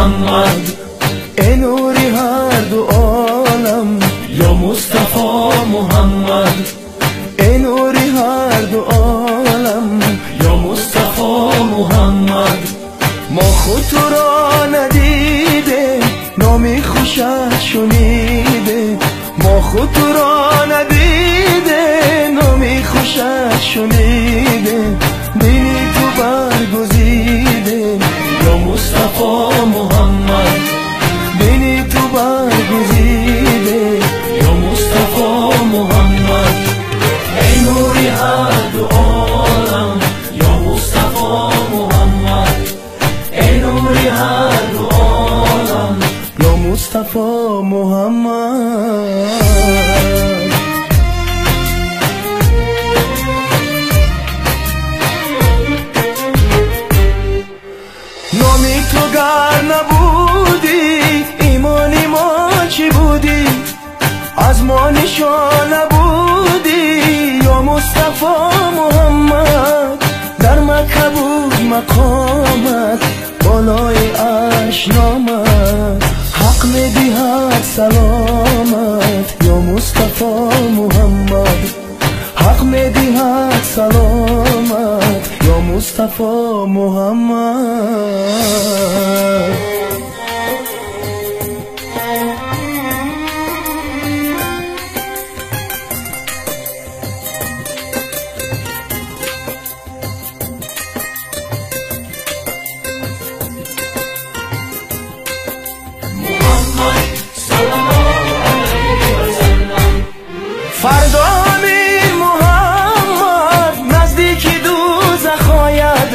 محمد، ای نوری هر دو عالم یا مصطفی محمد، ای نوری هر دو عالم یا مصطفی محمد. ما خود تو را ندیده، نامی خوشت شنیده. ما خود تو را ندیده، نامی خوشت شنیده. دینی تو برگزیده یا مصطفی محمد، دینی تو برگزیده. یا مصطفی محمد. ای نوری هر دو عالم یا مصطفی محمد، ای نوری هر دو عالم یا مصطفی محمد. نامی تو گر نبودی، ایمانی ما چی بودی؟ از ما نشان نبودی یا مصطفی محمد. در مکه بود مقامت، بالای عرش نامت. حق میدهد سلامت یا مصطفی محمد. حق میدهد سلامت یا مصطفی محمد. فردا امیر محمد نزدیک دوزخ آید.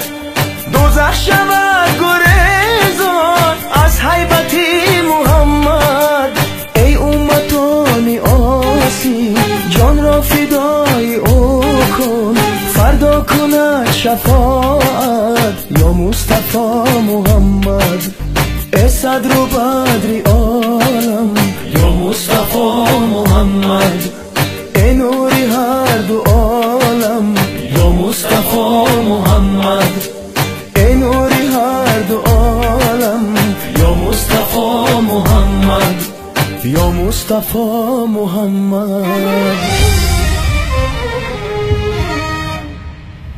دوزخ شود گریزان از هیبتی محمد. ای امتان آسی، جان را فدای او کن. فردا کند شفاعت یا مصطفی محمد. ای صدر و بدر عالم یا مصطفی محمد، ای نوری هر دو عالم یا مصطفی محمد، ای نوری هر دو عالم یا مصطفی محمد، یا مصطفی محمد.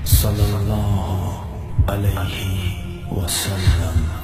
صلی الله علیه و سلم.